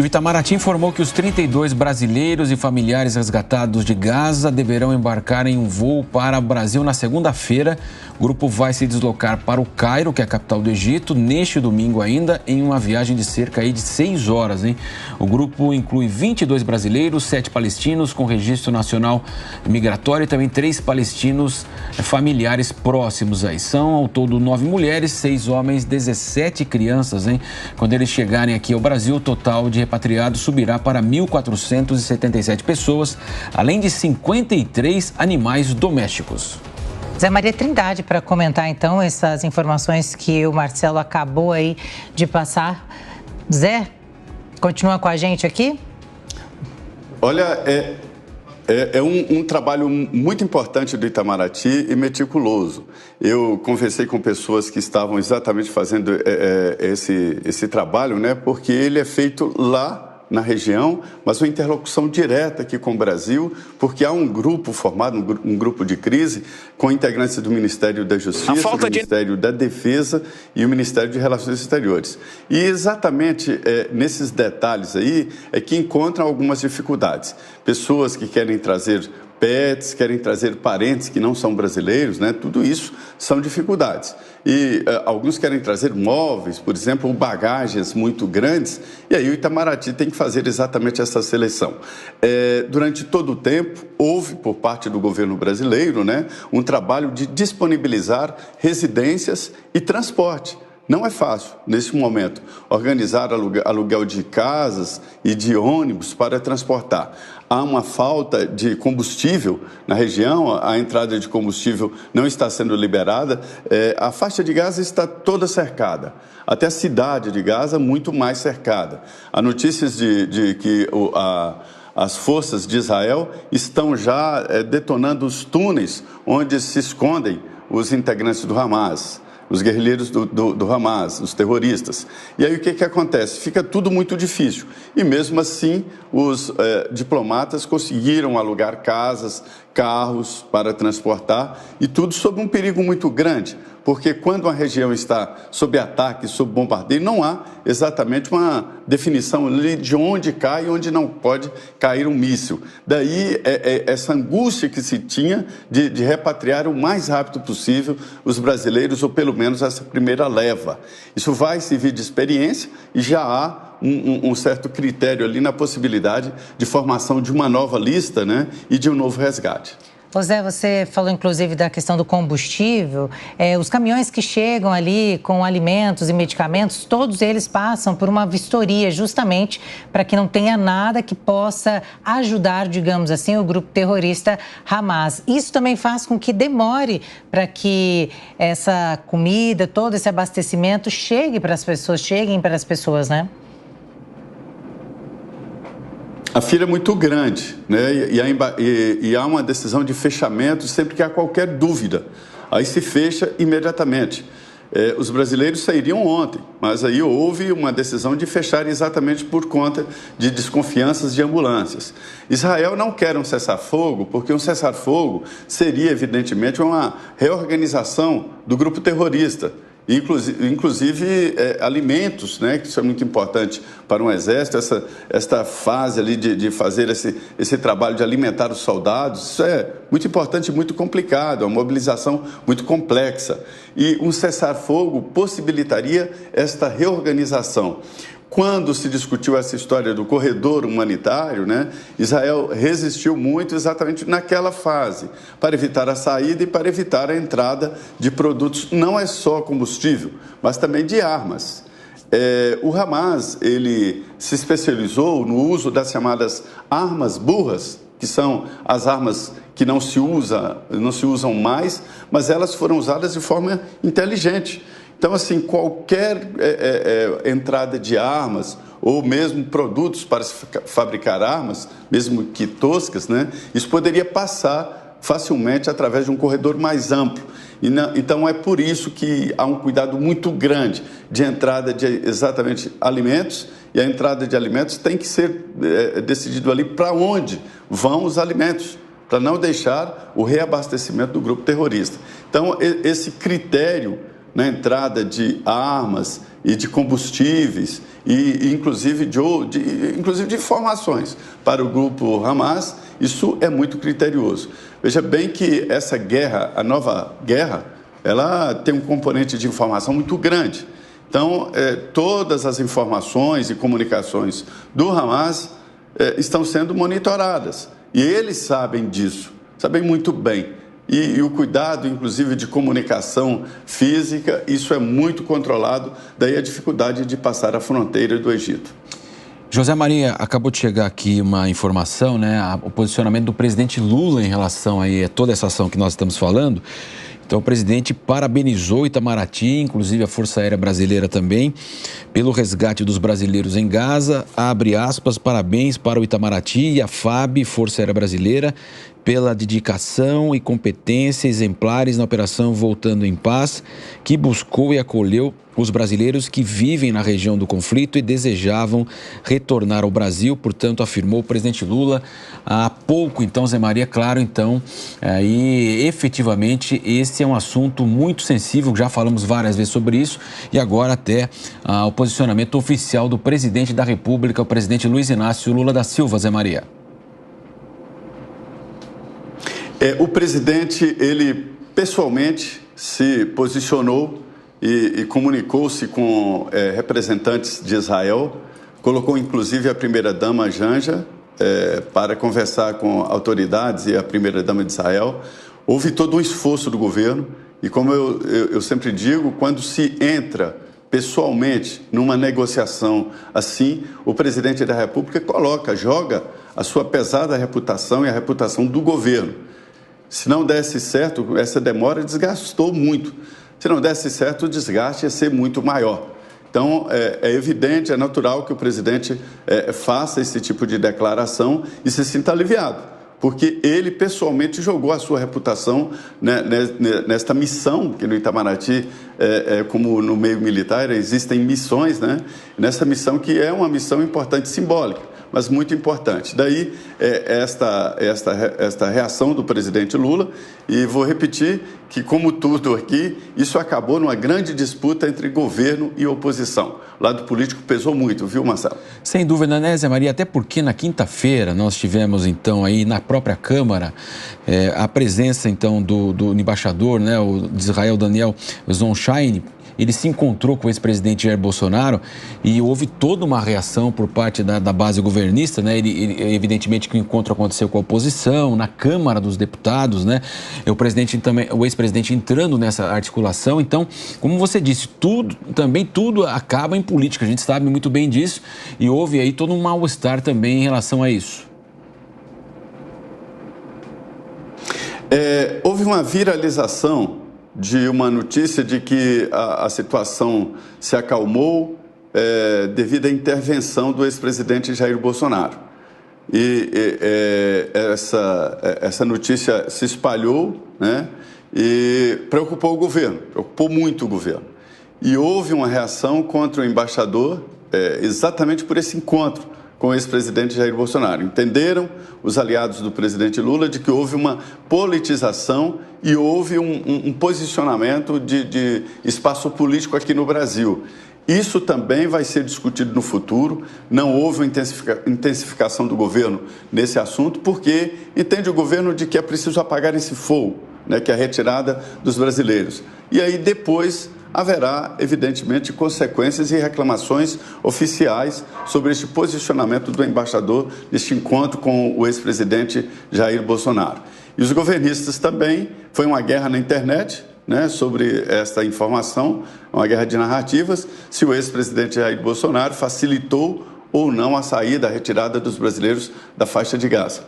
E o Itamaraty informou que os 32 brasileiros e familiares resgatados de Gaza deverão embarcar em um voo para o Brasil na segunda-feira. O grupo vai se deslocar para o Cairo, que é a capital do Egito, neste domingo ainda, em uma viagem de cerca de 6 horas, hein? O grupo inclui 22 brasileiros, 7 palestinos com registro nacional migratório e também 3 palestinos familiares próximos aí. São, ao todo, 9 mulheres, 6 homens, 17 crianças, hein? Quando eles chegarem aqui ao Brasil, o total de repatriados subirá para 1.477 pessoas, além de 53 animais domésticos. Zé Maria Trindade, para comentar então essas informações que o Marcelo acabou aí de passar. Zé, continua com a gente aqui? Olha, é um trabalho muito importante do Itamaraty e meticuloso. Eu conversei com pessoas que estavam exatamente fazendo esse trabalho, né? Porque ele é feito lá na região, mas uma interlocução direta aqui com o Brasil, porque há um grupo formado, um grupo de crise, com integrantes do Ministério da Justiça, do Ministério da Defesa e o Ministério de Relações Exteriores. E exatamente nesses detalhes aí é que encontram algumas dificuldades. Pessoas que querem trazer pets, querem trazer parentes que não são brasileiros, né? Tudo isso são dificuldades. E alguns querem trazer móveis, por exemplo, ou bagagens muito grandes, e aí o Itamaraty tem que fazer exatamente essa seleção. Durante todo o tempo, houve, por parte do governo brasileiro, né, um trabalho de disponibilizar residências e transporte. Não é fácil, nesse momento, organizar aluguel de casas e de ônibus para transportar. Há uma falta de combustível na região, a entrada de combustível não está sendo liberada, a faixa de Gaza está toda cercada, até a cidade de Gaza muito mais cercada. Há notícias de que as forças de Israel estão já detonando os túneis onde se escondem os integrantes do Hamas, os guerrilheiros do Hamas, os terroristas. E aí o que acontece? Fica tudo muito difícil. E mesmo assim, os diplomatas conseguiram alugar casas, carros para transportar, e tudo sob um perigo muito grande, porque quando uma região está sob ataque, sob bombardeio, não há exatamente uma definição de onde cai e onde não pode cair um míssil. Daí essa angústia que se tinha de repatriar o mais rápido possível os brasileiros, ou pelo menos essa primeira leva. Isso vai servir de experiência e já há um certo critério ali na possibilidade de formação de uma nova lista, né, e de um novo resgate. Ô Zé, você falou inclusive da questão do combustível. Os caminhões que chegam ali com alimentos e medicamentos, todos eles passam por uma vistoria justamente para que não tenha nada que possa ajudar, digamos assim, o grupo terrorista Hamas. Isso também faz com que demore para que essa comida, todo esse abastecimento cheguem para as pessoas, né? A fila é muito grande, né? E há uma decisão de fechamento sempre que há qualquer dúvida. Aí se fecha imediatamente. Os brasileiros sairiam ontem, mas aí houve uma decisão de fechar exatamente por conta de desconfianças de ambulâncias. Israel não quer um cessar-fogo, porque um cessar-fogo seria, evidentemente, uma reorganização do grupo terrorista. Inclusive alimentos, né, que isso é muito importante para um exército, esta fase ali de fazer esse trabalho de alimentar os soldados, isso é muito importante e muito complicado, é uma mobilização muito complexa. E um cessar-fogo possibilitaria esta reorganização. Quando se discutiu essa história do corredor humanitário, né, Israel resistiu muito exatamente naquela fase, para evitar a saída e para evitar a entrada de produtos, não é só combustível, mas também de armas. O Hamas, ele se especializou no uso das chamadas armas burras, que são as armas que não se usam mais, mas elas foram usadas de forma inteligente. Então, assim, qualquer entrada de armas ou mesmo produtos para se fabricar armas, mesmo que toscas, né, isso poderia passar facilmente através de um corredor mais amplo. Então, é por isso que há um cuidado muito grande de entrada de exatamente alimentos, e a entrada de alimentos tem que ser decidido ali para onde vão os alimentos, para não deixar o reabastecimento do grupo terrorista. Então, esse critério na entrada de armas e de combustíveis e inclusive de informações para o grupo Hamas, isso é muito criterioso. Veja bem que essa guerra, a nova guerra, ela tem um componente de informação muito grande. Então, todas as informações e comunicações do Hamas estão sendo monitoradas. E eles sabem disso, sabem muito bem. E o cuidado, inclusive, de comunicação física, isso é muito controlado, daí a dificuldade de passar a fronteira do Egito. José Maria, acabou de chegar aqui uma informação, né? O posicionamento do presidente Lula em relação a toda essa ação que nós estamos falando. Então, o presidente parabenizou Itamaraty, inclusive a Força Aérea Brasileira também, pelo resgate dos brasileiros em Gaza. Abre aspas, parabéns para o Itamaraty e a FAB, Força Aérea Brasileira, pela dedicação e competência exemplares na Operação Voltando em Paz, que buscou e acolheu os brasileiros que vivem na região do conflito e desejavam retornar ao Brasil, portanto, afirmou o presidente Lula há pouco. Então, Zé Maria, claro, então, e efetivamente esse é um assunto muito sensível, já falamos várias vezes sobre isso, e agora até o posicionamento oficial do presidente da República, o presidente Luiz Inácio Lula da Silva, Zé Maria. O presidente, ele pessoalmente se posicionou e comunicou-se com representantes de Israel, colocou inclusive a primeira-dama Janja para conversar com autoridades e a primeira-dama de Israel. Houve todo um esforço do governo e, como eu sempre digo, quando se entra pessoalmente numa negociação assim, o presidente da República joga a sua pesada reputação e a reputação do governo. Se não desse certo, essa demora desgastou muito. Se não desse certo, o desgaste ia ser muito maior. Então, é evidente, é natural que o presidente faça esse tipo de declaração e se sinta aliviado, porque ele pessoalmente jogou a sua reputação nesta missão, que no Itamaraty, como no meio militar, existem missões, né? Nessa missão que é uma missão importante, simbólica, mas muito importante. Daí esta reação do presidente Lula, e vou repetir que, como tudo aqui, isso acabou numa grande disputa entre governo e oposição. O lado político pesou muito, viu, Marcelo? Sem dúvida, né, Zé Maria? Até porque na quinta-feira nós tivemos, então, aí na própria Câmara, a presença, então, do embaixador, né, de Israel, Daniel Zonshine. Ele se encontrou com o ex-presidente Jair Bolsonaro e houve toda uma reação por parte da base governista, né? Ele, evidentemente que o encontro aconteceu com a oposição, na Câmara dos Deputados, né? O ex-presidente entrando nessa articulação. Então, como você disse, tudo acaba em política, a gente sabe muito bem disso, e houve aí todo um mal-estar também em relação a isso. Houve uma viralização de uma notícia de que a situação se acalmou devido à intervenção do ex-presidente Jair Bolsonaro. Essa notícia se espalhou, né, e preocupou o governo, preocupou muito o governo. E houve uma reação contra o embaixador exatamente por esse encontro com o ex-presidente Jair Bolsonaro. Entenderam os aliados do presidente Lula de que houve uma politização e houve um posicionamento de espaço político aqui no Brasil. Isso também vai ser discutido no futuro. Não houve uma intensificação do governo nesse assunto, porque entende o governo de que é preciso apagar esse fogo, né, que é a retirada dos brasileiros. E aí depois haverá, evidentemente, consequências e reclamações oficiais sobre este posicionamento do embaixador neste encontro com o ex-presidente Jair Bolsonaro. E os governistas também, foi uma guerra na internet, né, sobre esta informação, uma guerra de narrativas, se o ex-presidente Jair Bolsonaro facilitou ou não a saída, a retirada dos brasileiros da faixa de Gaza.